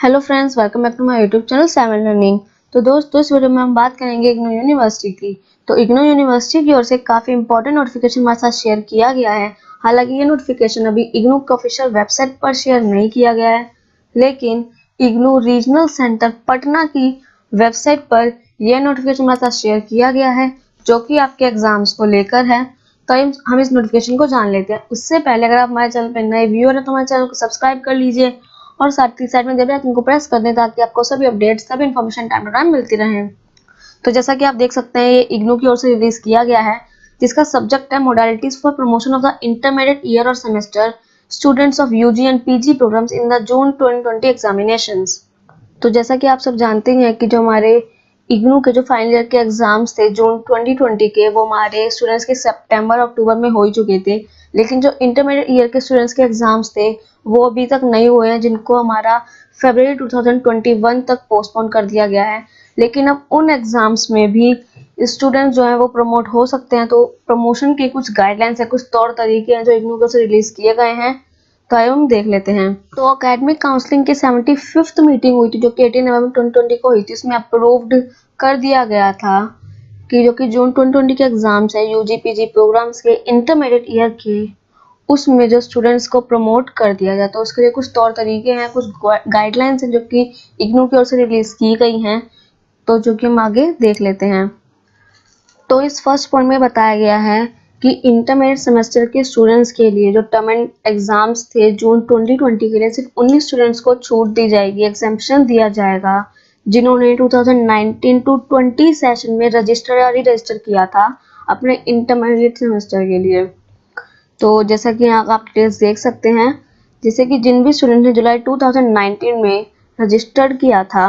Hello friends, welcome back to my YouTube channel 7 learning. तो दोस्तों, इस वीडियो में हम बात करेंगे इग्नू यूनिवर्सिटी की। तो इग्नू यूनिवर्सिटी की ओर से काफ़ी इंपॉर्टेंट नोटिफिकेशन हमारे साथ शेयर किया गया है। हालांकि ये नोटिफिकेशन अभी इग्नू के ऑफिशियल वेबसाइट पर शेयर नहीं किया गया है, लेकिन इग्नू रीजनल सेंटर पटना की वेबसाइट पर यह नोटिफिकेशन हमारे साथ शेयर किया गया है, जो कि आपके एग्जाम्स को लेकर है। तो हम इस नोटिफिकेशन को जान लेते हैं। उससे पहले अगर आप हमारे चैनल पर नए व्यूअर हैं तो हमारे चैनल को सब्सक्राइब कर लीजिए और साथ ही साइड में बेल आइकन को प्रेस कर दें ताकि आपको सभी अपडेट्स, सभी इन्फॉर्मेशन टाइम टू टाइम मिलती रहे। तो जैसा कि आप देख सकते हैं, ये इग्नू की ओर से रिलीज किया गया है, जिसका सब्जेक्ट है modalities for promotion of the intermediate year और semester students of UG and PG programmes in the June 2020 examinations. तो जैसा कि आप सब जानते हैं कि जो हमारे इग्नू के जो फाइनल ईयर के एग्जाम्स थे जून 2020 के, वो हमारे स्टूडेंट्स के सितंबर अक्टूबर में हो ही चुके थे। लेकिन जो इंटरमीडिएट ईयर के स्टूडेंट्स के एग्जाम्स थे वो अभी तक नहीं हुए हैं, जिनको हमारा फरवरी 2021 तक पोस्टपोन कर दिया गया है। लेकिन अब उन एग्जाम्स में भी स्टूडेंट्स जो है वो प्रमोट हो सकते हैं। तो प्रमोशन के कुछ गाइडलाइंस है, कुछ तौर तरीके हैं जो इग्नू से रिलीज किए गए हैं। तो आइए हम देख लेते हैं। तो एकेडमिक काउंसलिंग की 75th मीटिंग हुई थी, जो कि 18 नवंबर 2020 को हुई थी। इसमें अप्रूव्ड कर दिया गया था कि जो कि जून 2020 के एग्जाम्स है यूजी पीजी प्रोग्राम्स के इंटरमीडिएट ईयर के, उसमें जो स्टूडेंट्स को प्रमोट कर दिया जाए। तो उसके लिए कुछ तौर तरीके हैं, कुछ गाइडलाइंस हैं जो कि इग्नू की ओर से रिलीज की गई हैं। तो जो कि हम आगे देख लेते हैं। तो इस फर्स्ट पॉइंट में बताया गया है कि इंटरमीडिएट सेमेस्टर के स्टूडेंट्स के लिए जो टर्म एंड एग्जाम्स थे जून 2020 के लिए, सिर्फ 19 स्टूडेंट्स को छूट दी जाएगी, एग्जेम्पशन दिया जाएगा, जिन्होंने 2019 टू 20 सेशन में रजिस्टर या री रजिस्टर किया था अपने इंटरमीडिएट सेमेस्टर के लिए। तो जैसा कि यहाँ आप डिटेल्स देख सकते हैं, जैसे कि जिन भी स्टूडेंट ने जुलाई 2019 में रजिस्टर्ड किया था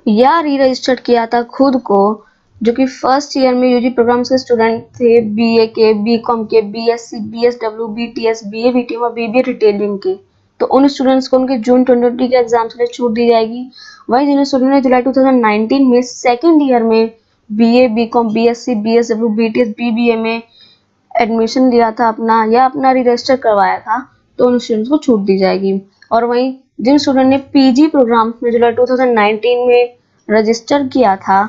या री रजिस्टर्ड किया था खुद को, जो कि फर्स्ट ईयर में यूजी प्रोग्राम्स के स्टूडेंट थे, बीए के, बीकॉम के, BSc, BSW, BTS, BA BTM और बीबीए रिटेलिंग के, तो उन स्टूडेंट्स को उनके जून 2020 के एग्जाम्स के लिए छूट दी जाएगी। वहीं जिन स्टूडेंट ने जुलाई 2019 में सेकेंड ईयर में BA, BCom, BSc, BSW, BTS, BBA में एडमिशन लिया था अपना या अपना री रजिस्टर करवाया था, तो उन स्टूडेंट्स को छूट दी जाएगी। और वहीं जिन स्टूडेंट ने पीजी प्रोग्राम्स में जुलाई 2019 में रजिस्टर किया था,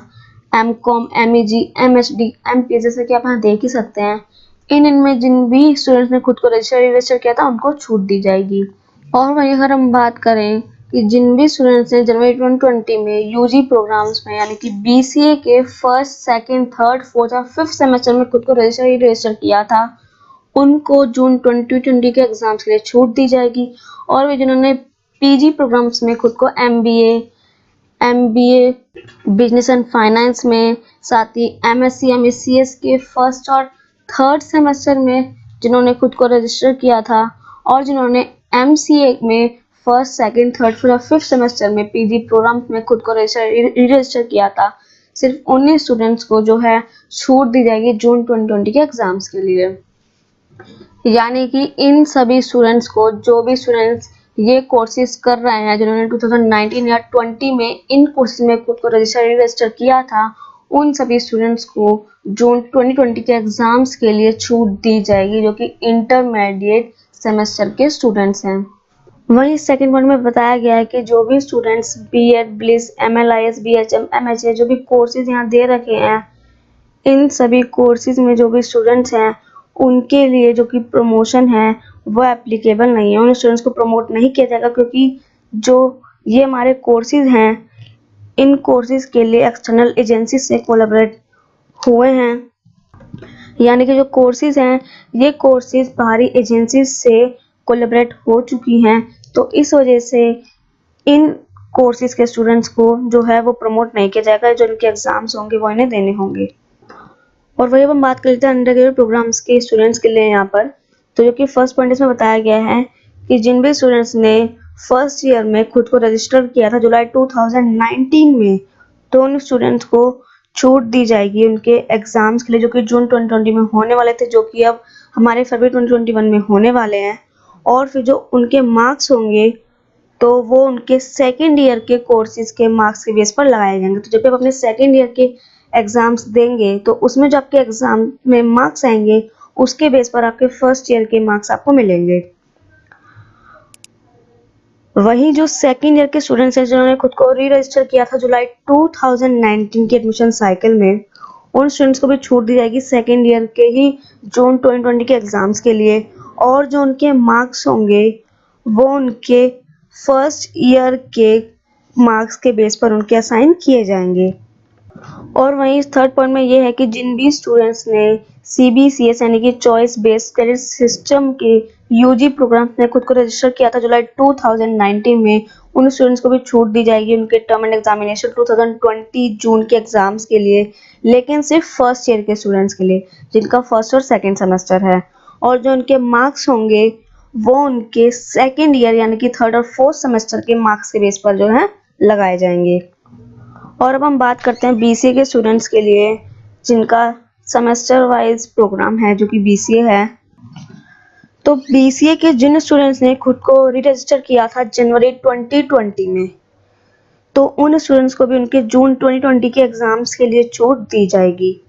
एमकॉम, एमईजी, एमएचडी, एमपी, जैसे कि आप यहाँ देख ही सकते हैं, इनमें जिन भी स्टूडेंट्स ने खुद को रजिस्टर किया था उनको छूट दी जाएगी। और वहीं अगर हम बात करें कि जिन भी स्टूडेंट्स ने जनवरी 2020 में यूजी प्रोग्राम्स में यानी कि बीसीए के फर्स्ट, सेकंड, थर्ड, फोर्थ और फिफ्थ सेमेस्टर में खुद को रजिस्टर किया था, उनको जून 2020 के एग्जाम्स के लिए छूट दी जाएगी। और वे जिन्होंने पीजी प्रोग्राम्स में खुद को एमबीए बिजनेस एंड फाइनेंस में, साथ ही एमएससी, एमएससीएस के फर्स्ट और थर्ड सेमेस्टर में जिन्होंने खुद को रजिस्टर किया था, और जिन्होंने एमसीए में फर्स्ट, सेकंड, थर्ड, फोर्थ और फिफ्थ सेमेस्टर में पीजी प्रोग्राम में खुद को रजिस्टर किया था, सिर्फ 19 स्टूडेंट्स को जो है छूट दी जाएगी जून 2020 के एग्जाम्स के लिए। यानी कि इन सभी स्टूडेंट्स को, जो भी स्टूडेंट्स ये कोर्सेज कर रहे हैं, जिन्होंने 2019 या 20 में इन कोर्सेज में खुद को रजिस्टर किया था, उन सभी स्टूडेंट्स को जून 2020 के एग्जाम्स के लिए छूट दी जाएगी, जो कि इंटरमीडिएट सेमेस्टर के स्टूडेंट्स हैं। वहीं सेकंड पॉइंट में बताया गया है कि जो भी students BEd, BLIS, MLIS, BHM, MHA, जो भी कोर्सेज यहाँ दे रखे हैं, इन सभी कोर्सेज में जो भी स्टूडेंट्स हैं उनके लिए जो कि प्रमोशन है वो एप्लीकेबल नहीं है। उन स्टूडेंट्स को प्रमोट नहीं किया जाएगा, क्योंकि जो ये हमारे कोर्सेज हैं, इन कोर्सेज के लिए एक्सटर्नल एजेंसी से कोलैबोरेट हुए हैं। यानी कि जो कोर्सेज हैं, ये कोर्सेज बाहरी एजेंसी से कोलैबोरेट हो चुकी हैं। तो इस वजह से इन कोर्सेज के स्टूडेंट्स को जो है वो प्रमोट नहीं किया जाएगा। जो इनके एग्जाम्स होंगे वो इन्हें देने होंगे। और वही हम बात कर लेते हैं अंडर ग्रेजुएट प्रोग्राम्स के स्टूडेंट्स के लिए यहाँ पर। तो जो कि फर्स्ट पॉइंट इसमें बताया गया है कि जिन भी स्टूडेंट्स ने फर्स्ट ईयर में खुद को रजिस्टर किया था जुलाई 2019 में, तो उन स्टूडेंट्स को छूट दी जाएगी उनके एग्जाम्स के लिए, जो कि जून 2020 में होने वाले थे, जो कि अब हमारे फरवरी 2021 में होने वाले हैं। और फिर जो उनके मार्क्स होंगे तो वो उनके सेकेंड ईयर के कोर्सेज के मार्क्स के बेस पर लगाए जाएंगे। तो जब आप अपने सेकेंड ईयर के एग्जाम्स देंगे तो उसमें जो आपके एग्जाम में मार्क्स आएंगे उसके बेस पर आपके फर्स्ट ईयर के मार्क्स आपको मिलेंगे। वहीं जो सेकेंड ईयर के स्टूडेंट्स हैं जिन्होंने खुद को री रजिस्टर किया था जुलाई 2019 के एडमिशन साइकिल में, उन स्टूडेंट्स को भी छूट दी जाएगी सेकेंड ईयर के ही जून 2020 के एग्जाम्स के लिए, और जो उनके मार्क्स होंगे वो उनके फर्स्ट ईयर के मार्क्स के बेस पर उनके असाइन किए जाएंगे। और वहीं थर्ड पॉइंट में ये है कि जिन भी स्टूडेंट्स ने CBCS यानी कि चॉइस बेस्ड क्रेडिट सिस्टम के UG प्रोग्राम में खुद को रजिस्टर किया था जुलाई 2019 में, उन स्टूडेंट्स को भी छूट दी जाएगी उनके टर्म एंड एग्जामिनेशन 2020 जून के एग्जाम्स के लिए, लेकिन सिर्फ फर्स्ट ईयर के स्टूडेंट्स के लिए जिनका फर्स्ट और सेकेंड सेमेस्टर है। और जो उनके मार्क्स होंगे वो उनके सेकेंड ईयर यानी कि थर्ड और फोर्थ सेमेस्टर के मार्क्स के बेस पर जो है लगाए जाएंगे। और अब हम बात करते हैं BCA के स्टूडेंट्स के लिए जिनका सेमेस्टर वाइज प्रोग्राम है जो कि BCA है। तो BCA के जिन स्टूडेंट्स ने खुद को री रजिस्टर किया था जनवरी 2020 में, तो उन स्टूडेंट्स को भी उनके जून 2020 के एग्जाम्स के लिए छूट दी जाएगी।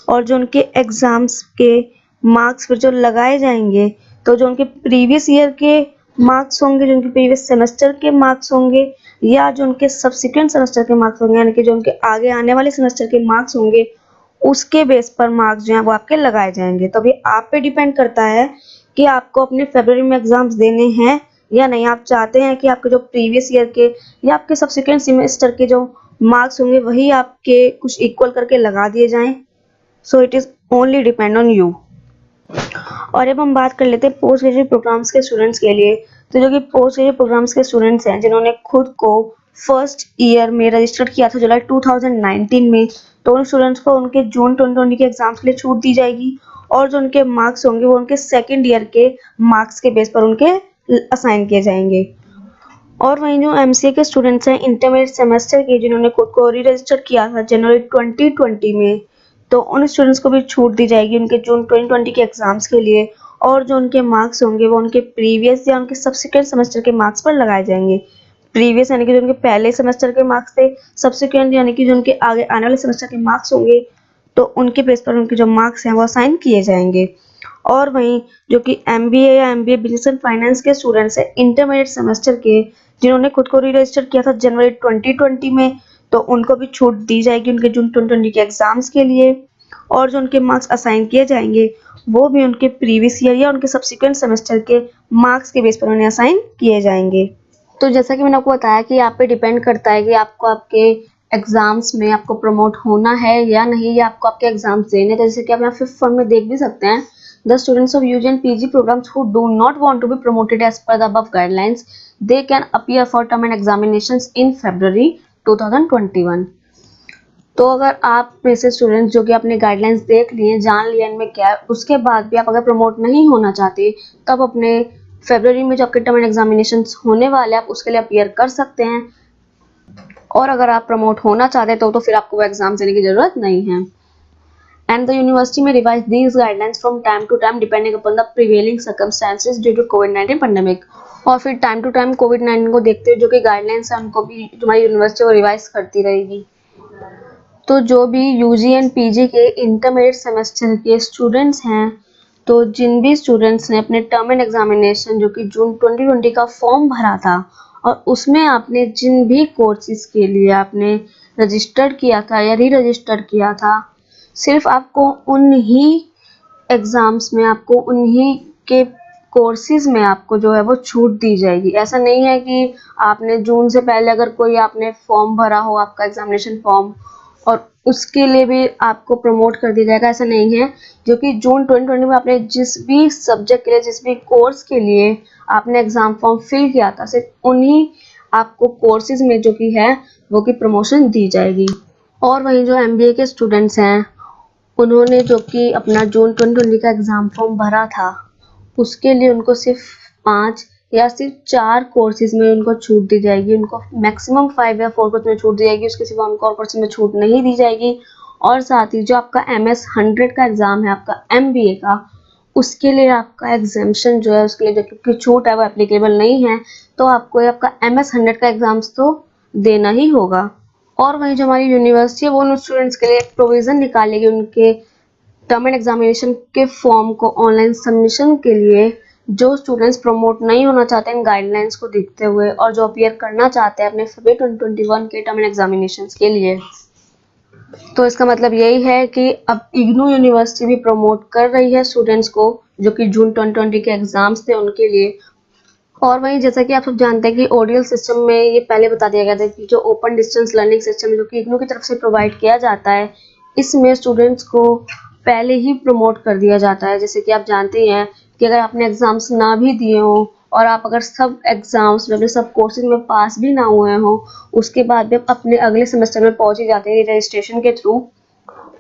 और जो उनके एग्जाम्स के मार्क्स पर जो लगाए जाएंगे, तो जो उनके प्रीवियस ईयर के मार्क्स होंगे, जो उनके प्रीवियस सेमेस्टर के मार्क्स होंगे, या जो उनके सब्सिक्वेंट सेमेस्टर के मार्क्स होंगे यानी कि जो उनके आगे आने वाले सेमेस्टर के मार्क्स होंगे, उसके बेस पर मार्क्स जो हैं वो आपके लगाए जाएंगे। तो अभी आप पे डिपेंड करता है कि आपको अपने फरवरी में एग्जाम्स देने हैं या नहीं। आप चाहते हैं कि आपके जो प्रीवियस ईयर के या आपके सब्सिक्वेंट सेमेस्टर के जो मार्क्स होंगे वही आपके कुछ इक्वल करके लगा दिए जाएं। So it is only depend on you. और अब हम बात कर लेते हैं पोस्ट ग्रेजुएट प्रोग्राम्स के स्टूडेंट्स के लिए। तो जो कि पोस्ट ग्रेजुएट प्रोग्राम्स के स्टूडेंट्स हैं जिन्होंने खुद को फर्स्ट ईयर में रजिस्टर किया था जुलाई 2019 में, तो उन स्टूडेंट्स को उनके जून 2020 के एग्जाम्स के लिए छूट दी जाएगी। और जो उनके मार्क्स होंगे वो उनके सेकेंड ईयर के मार्क्स के बेस पर उनके असाइन किए जाएंगे। और वहीं जो MCA के स्टूडेंट्स हैं इंटरमीडिएट सेमेस्टर के जिन्होंने खुद को री रजिस्टर किया था जनवरी 2020 में, तो उन स्टूडेंट्स को भी छूट दी जाएगी उनके जून 2020 के एग्जाम्स के लिए। और जो उनके मार्क्स होंगे वो उनके प्रीवियस या उनके सब्सिक्वेंट सेमेस्टर के मार्क्स पर लगाए जाएंगे। प्रीवियस यानी कि जो उनके पहले सेमेस्टर के मार्क्स थे, सब्सिक्वेंट यानी कि जो उनके आगे आने वाले सेमेस्टर के मार्क्स होंगे, तो उनके बेस पर उनके जो मार्क्स हैं वो असाइन किए जाएंगे। और वहीं जो कि MBA या MBA बिजनेस एंड फाइनेंस के स्टूडेंट्स हैं इंटरमीडिएट सेमेस्टर के जिन्होंने खुद को री रजिस्टर किया था जनवरी 2020 में, तो उनको भी छूट दी जाएगी उनके जून 2020 के एग्जाम्स के लिए। और जो उनके मार्क्स असाइन किए जाएंगे वो भी उनके प्रीवियस ईयर या उनके सब्सिक्वेंट सेमेस्टर के मार्क्स के बेस पर उन्हें असाइन किए जाएंगे। तो जैसा कि मैंने आपको बताया कि आप पे डिपेंड करता है कि आपको आपके एग्जाम्स में आपको प्रमोट होना है या नहीं, या आपको आपके एग्जाम्स देने। तो जैसे कि आप यहाँ 5th फॉर्म में देख भी सकते हैं, the students of UG and PG programs who do not want to be promoted as per the above guidelines, they can appear for term and examinations in February 2021। तो अगर आप में से स्टूडेंट्स जो कि अपने गाइडलाइंस देख लिए, जान लिया इनमें क्या है, उसके बाद भी आप अगर प्रमोट नहीं होना चाहते, तब अपने फरवरी में जो आपके टर्म एंड एग्जामिनेशन होने वाले हैं आप उसके लिए अपीयर कर सकते हैं। और अगर आप प्रमोट होना चाहते हैं तो फिर आपको वो एग्जाम देने की जरूरत नहीं है। एंड द यूनिवर्सिटी में revise these guidelines from time to time depending upon the prevailing circumstances due to कोविड-19 पैंडेमिक। और फिर टाइम टू टाइम कोविड-19 को देखते हुए जो कि गाइडलाइंस है उनको भी हमारी यूनिवर्सिटी वो रिवाइज करती रहेगी। तो जो भी UG एंड PG के इंटरमीडिएट सेमेस्टर के स्टूडेंट्स हैं, तो जिन भी स्टूडेंट्स ने अपने टर्म एंड एग्जामिनेशन जो कि जून 2020 का फॉर्म भरा था और उसमें आपने जिन भी कोर्सेज के लिए आपने रजिस्टर्ड किया था या री रजिस्टर किया था, सिर्फ आपको उन्हीं एग्जाम्स में, आपको उन्हीं के कोर्सेज में आपको जो है वो छूट दी जाएगी। ऐसा नहीं है कि आपने जून से पहले अगर कोई आपने फॉर्म भरा हो आपका एग्जामिनेशन फॉर्म और उसके लिए भी आपको प्रमोट कर दिया जाएगा, ऐसा नहीं है। जो कि जून 2020 में आपने जिस भी सब्जेक्ट के लिए, जिस भी कोर्स के लिए आपने एग्जाम फॉर्म फिल किया था, सिर्फ उन्हीं आपको कोर्सेज में जो कि है वो की प्रमोशन दी जाएगी। और वहीं जो MBA के स्टूडेंट्स हैं उन्होंने जो कि अपना जून 2020 का एग्जाम फॉर्म भरा था, उसके लिए उनको सिर्फ 5 या सिर्फ 4 कोर्सेज में उनको छूट दी जाएगी। उनको मैक्सिमम 5 या 4 कोर्स में छूट दी जाएगी, उसके सिवा उनको और कोर्स में छूट नहीं दी जाएगी। और साथ ही जो आपका MS 100 का एग्जाम है आपका MBA का, उसके लिए आपका एग्जाम्शन जो है उसके लिए जो छूट है वो एप्लीकेबल नहीं है, तो आपको आपका MS 100 का एग्जाम्स तो देना ही होगा। और वहीं जो हमारी यूनिवर्सिटी है वो उन स्टूडेंट्स के लिए एक प्रोविजन निकालेगी उनके टर्म एंड एग्जामिनेशन के फॉर्म को ऑनलाइन सबमिशन के लिए जो स्टूडेंट्स प्रमोट नहीं होना चाहते इन गाइडलाइंस को देखते हुए और जो अपीयर करना चाहते हैं अपने फरवरी 2021 के टर्म एग्जामिनेशंस के लिए, तो इसका मतलब यही है कि अब इग्नू यूनिवर्सिटी भी प्रमोट कर रही है स्टूडेंट्स को जो कि जून 2020 के एग्जाम्स थे उनके लिए। और वहीं जैसा कि आप सब जानते हैं कि ओडीएल सिस्टम में ये पहले बता दिया गया था कि जो ओपन डिस्टेंस लर्निंग सिस्टम जो कि इग्नू की तरफ से प्रोवाइड किया जाता है, इसमें स्टूडेंट्स को पहले ही प्रमोट कर दिया जाता है। जैसे कि आप जानते हैं कि अगर आपने एग्जाम्स ना भी दिए हो और आप अगर सब एग्जाम्स में सब कोर्सेज में पास भी ना हुए हो, उसके बाद भी आप अपने अगले सेमेस्टर में पहुंच ही जाते हैं रजिस्ट्रेशन के थ्रू।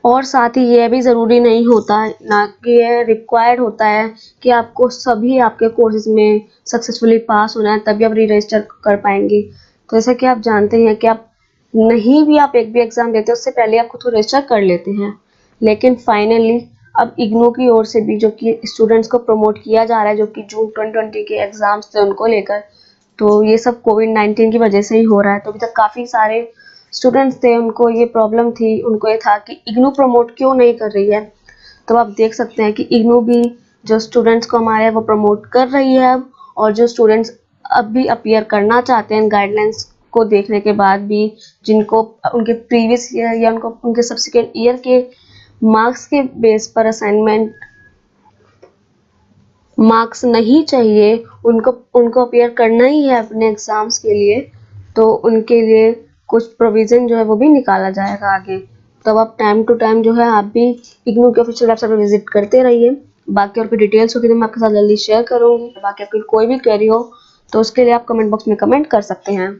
और साथ ही यह भी ज़रूरी नहीं होता है, ना कि यह रिक्वायर्ड होता है कि आपको सभी आपके कोर्सेज में सक्सेसफुली पास होना है तभी आप री रजिस्टर कर पाएंगे। तो जैसा कि आप जानते हैं कि आप नहीं भी आप एक भी एग्ज़ाम देते उससे पहले आप खुद को रजिस्टर कर लेते हैं, लेकिन फाइनली अब इग्नू की ओर से भी जो कि स्टूडेंट्स को प्रमोट किया जा रहा है जो कि जून 2020 के एग्ज़ाम्स थे उनको लेकर, तो ये सब कोविड-19 की वजह से ही हो रहा है। तो अभी तक काफ़ी सारे स्टूडेंट्स थे उनको ये प्रॉब्लम थी, उनको ये था कि इग्नू प्रमोट क्यों नहीं कर रही है। तो आप देख सकते हैं कि इग्नू भी जो स्टूडेंट्स को हमारे है वो प्रमोट कर रही है अब, और जो स्टूडेंट्स अब भी अपीयर करना चाहते हैं गाइडलाइंस को देखने के बाद भी, जिनको उनके प्रीवियस ईयर या उनके सब्सिक्वेंट ईयर के मार्क्स के बेस पर असाइनमेंट मार्क्स नहीं चाहिए, उनको अपीयर करना ही है अपने एग्जाम्स के लिए, तो उनके लिए कुछ प्रोविज़न जो है वो भी निकाला जाएगा आगे। तो अब आप टाइम टू टाइम जो है आप भी इग्नू के ऑफिशियल वेबसाइट पर विजिट करते रहिए। बाकी और कोई डिटेल्स होगी तो मैं आपके साथ जल्दी शेयर करूँगी। बाकी आपकी कोई भी क्वेरी हो तो उसके लिए आप कमेंट बॉक्स में कमेंट कर सकते हैं।